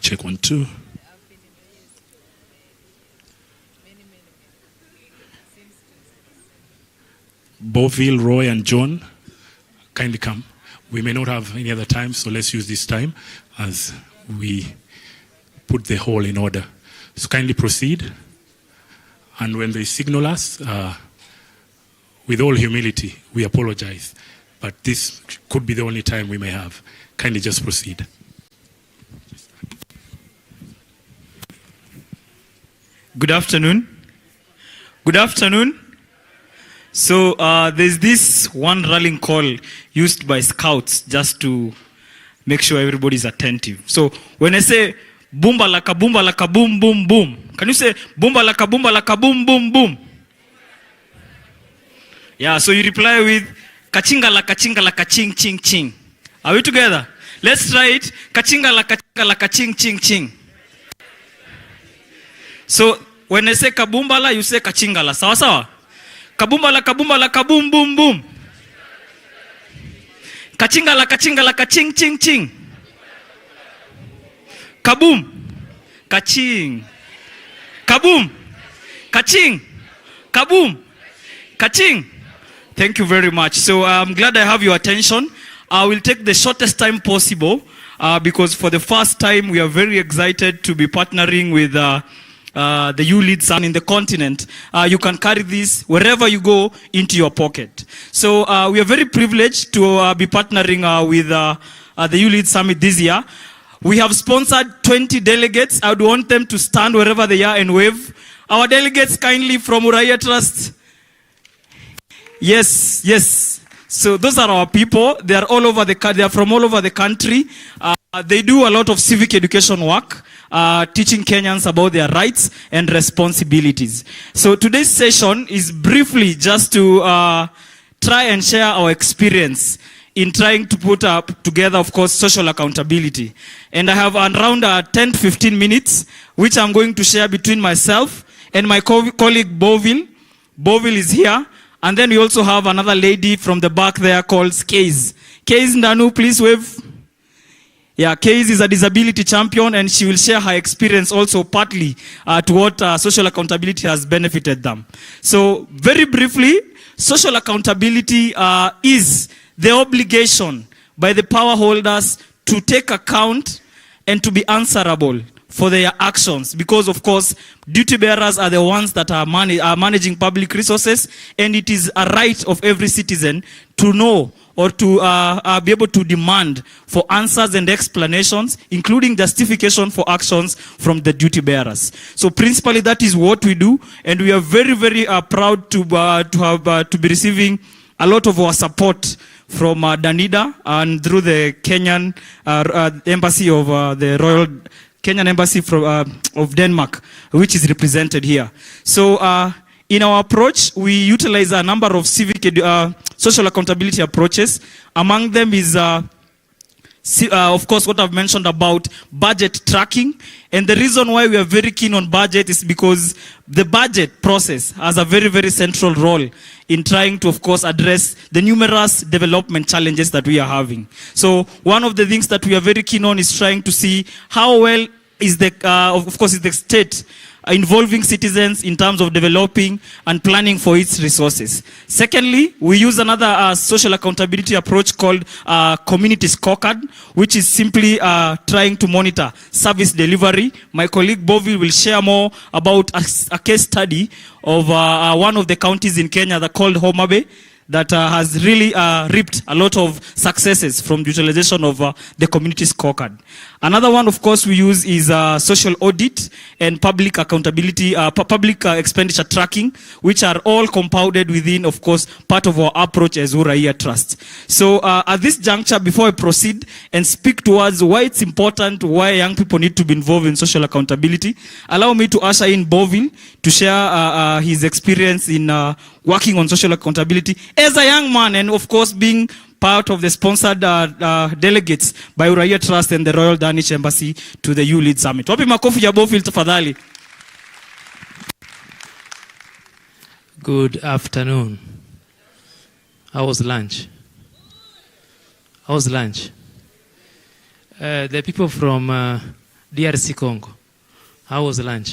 Check 1, 2. Boville, Roy, and John, kindly come. We may not have any other time, so let's use this time as we put the whole in order. So kindly proceed. And when they signal us, with all humility, we apologize. But this could be the only time we may have. Kindly just proceed. Good afternoon. Good afternoon. So there's this one rallying call used by scouts just to make sure everybody's attentive. So when I say boomba laka boom boom boom, can you say boomba laka boom boom boom? Yeah, so you reply with kachinga laka ching ching ching. Are we together? Let's try it. Kachinga laka ching ching ching. So when I say kabumbala, you say kachingala. Sawa sawa? Kabumbala kaboom boom boom. Kachingala kaching ching ching. Kaboom. Kaching. Kaboom. Kaching. Kaboom. Kaching. Thank you very much. So I'm glad I have your attention. I will take the shortest time possible because for the first time we are very excited to be partnering with the YouLead Summit in the continent. You can carry this wherever you go into your pocket. So we are very privileged to be partnering with the YouLead Summit this year. We have sponsored 20 delegates. I would want them to stand wherever they are and wave. Our delegates kindly from Uraia Trust. Yes, yes. So those are our people. They are all over they are from all over the country. They do a lot of civic education work, teaching Kenyans about their rights and responsibilities. So today's session is briefly just to try and share our experience in trying to put together, of course, social accountability. And I have around 10 to 15 minutes, which I'm going to share between myself and my colleague Boville. Boville is here. And then we also have another lady from the back there called Kays. Kays Ndanu, please wave. Yeah, Kays is a disability champion and she will share her experience also partly to what social accountability has benefited them. So very briefly, social accountability is the obligation by the power holders to take account and to be answerable for their actions, because of course duty bearers are the ones that are managing public resources, and it is a right of every citizen to know or to be able to demand for answers and explanations, including justification for actions from the duty bearers. So principally that is what we do, and we are very, very proud to be receiving a lot of our support from Danida and through the Kenyan embassy of the Royal Kenyan Embassy of Denmark, which is represented here. So in our approach, we utilize a number of civic social accountability approaches. Among them is, of course, what I've mentioned about budget tracking. And the reason why we are very keen on budget is because the budget process has a very, very central role in trying to, of course, address the numerous development challenges that we are having. So one of the things that we are very keen on is trying to see how well is the, of course, is the state involving citizens in terms of developing and planning for its resources. Secondly, we use another social accountability approach called community scorecard, which is simply trying to monitor service delivery. My colleague Boville will share more about a case study of one of the counties in Kenya that called Homa Bay, that has really reaped a lot of successes from the utilization of the community scorecard. Another one, of course, we use is social audit and public accountability, public expenditure tracking, which are all compounded within, of course, part of our approach as Uraia Trust. So at this juncture, before I proceed and speak towards why it's important, why young people need to be involved in social accountability, allow me to usher in Boville to share his experience in working on social accountability as a young man, and of course being part of the sponsored delegates by Uraia Trust and the Royal Danish Embassy to the YouLead Summit. Wapi makofi ya Boville tafadhali. Good afternoon. How was lunch? How was lunch? The people from DRC Congo. How was lunch?